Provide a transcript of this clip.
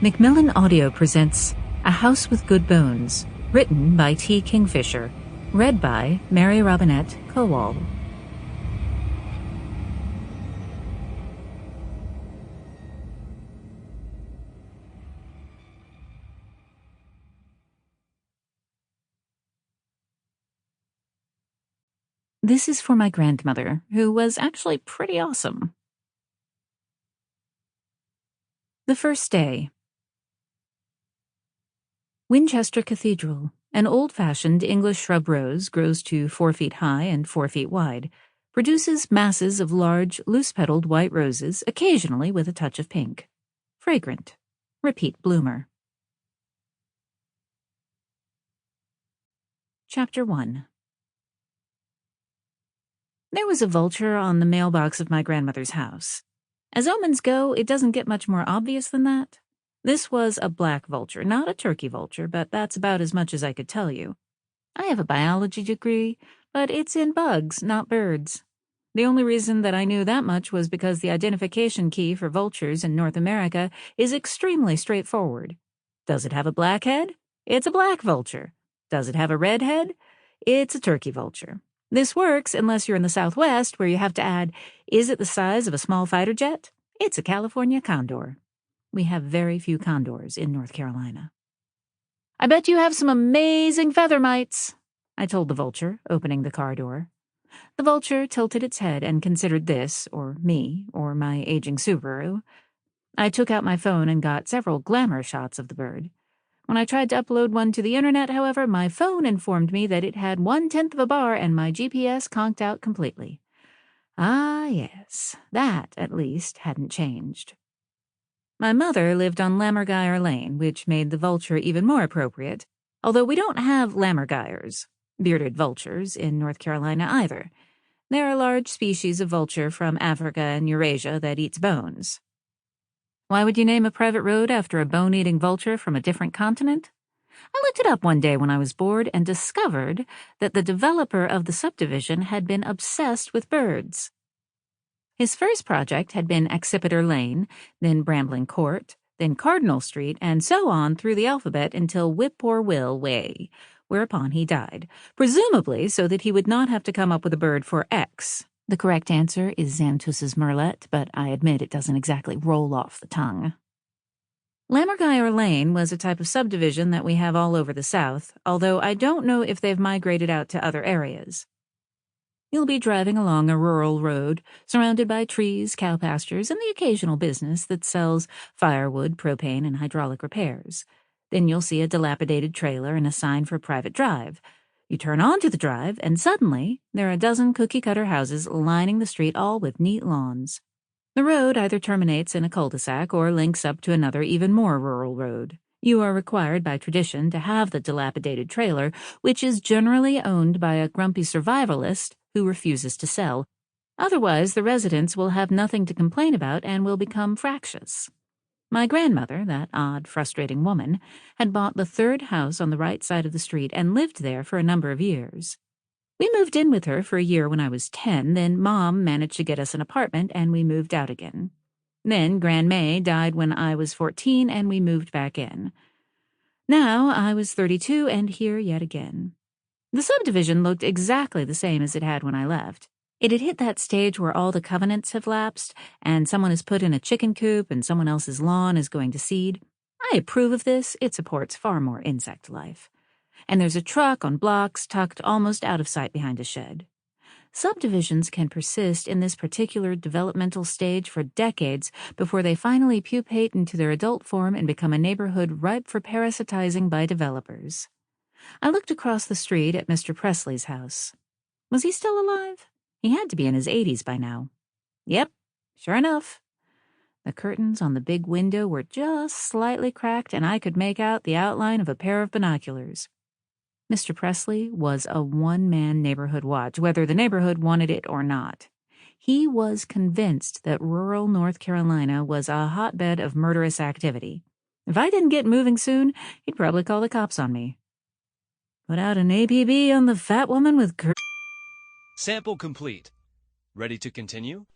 Macmillan Audio presents A House with Good Bones, written by T. Kingfisher, read by Mary Robinette Kowal. This is for my grandmother, who was actually pretty awesome. The first day. Winchester Cathedral, an old-fashioned English shrub rose, grows to 4 feet high and 4 feet wide, produces masses of large, loose-petaled white roses, occasionally with a touch of pink. Fragrant. Repeat bloomer. Chapter 1. There was a vulture on the mailbox of my grandmother's house. As omens go, it doesn't get much more obvious than that. This was a black vulture, not a turkey vulture, but that's about as much as I could tell you. I have a biology degree, but it's in bugs, not birds. The only reason that I knew that much was because the identification key for vultures in North America is extremely straightforward. Does it have a black head? It's a black vulture. Does it have a red head? It's a turkey vulture. This works unless you're in the Southwest, where you have to add, is it the size of a small fighter jet? It's a California condor. We have very few condors in North Carolina. I bet you have some amazing feather mites, I told the vulture, opening the car door. The vulture tilted its head and considered this, or me, or my aging Subaru. I took out my phone and got several glamour shots of the bird. When I tried to upload one to the internet, however, my phone informed me that it had 1/10 of a bar and my GPS conked out completely. Ah, yes, that, at least, hadn't changed. My mother lived on Lammergeier Lane, which made the vulture even more appropriate, although we don't have lammergeiers, bearded vultures, in North Carolina either. They're a large species of vulture from Africa and Eurasia that eats bones. Why would you name a private road after a bone-eating vulture from a different continent? I looked it up one day when I was bored and discovered that the developer of the subdivision had been obsessed with birds. His first project had been Accipiter Lane, then Brambling Court, then Cardinal Street, and so on through the alphabet until Whip-Poor-Will Way, whereupon he died, presumably so that he would not have to come up with a bird for X. The correct answer is Xanthus's merlet, but I admit it doesn't exactly roll off the tongue. Lammergeier Lane was a type of subdivision that we have all over the South, although I don't know if they've migrated out to other areas. You'll be driving along a rural road, surrounded by trees, cow pastures, and the occasional business that sells firewood, propane, and hydraulic repairs. Then you'll see a dilapidated trailer and a sign for a private drive. You turn onto the drive, and suddenly there are a dozen cookie-cutter houses lining the street, all with neat lawns. The road either terminates in a cul-de-sac or links up to another even more rural road. You are required by tradition to have the dilapidated trailer, which is generally owned by a grumpy survivalist who refuses to sell. Otherwise, the residents will have nothing to complain about and will become fractious. My grandmother, that odd, frustrating woman, had bought the third house on the right side of the street and lived there for a number of years. We moved in with her for a year when I was 10, then Mom managed to get us an apartment and we moved out again. Then Gran May died when I was 14 and we moved back in. Now I was 32 and here yet again. The subdivision looked exactly the same as it had when I left. It had hit that stage where all the covenants have lapsed, and someone has put in a chicken coop and someone else's lawn is going to seed. I approve of this. It supports far more insect life. And there's a truck on blocks tucked almost out of sight behind a shed. Subdivisions can persist in this particular developmental stage for decades before they finally pupate into their adult form and become a neighborhood ripe for parasitizing by developers. I looked across the street at Mr. Presley's house. Was he still alive? He had to be in his 80s by now. Yep, sure enough. The curtains on the big window were just slightly cracked, and I could make out the outline of a pair of binoculars. Mr. Presley was a one-man neighborhood watch, whether the neighborhood wanted it or not. He was convinced that rural North Carolina was a hotbed of murderous activity. If I didn't get moving soon, he'd probably call the cops on me. Put out an APB on the fat woman with Sample complete. Ready to continue?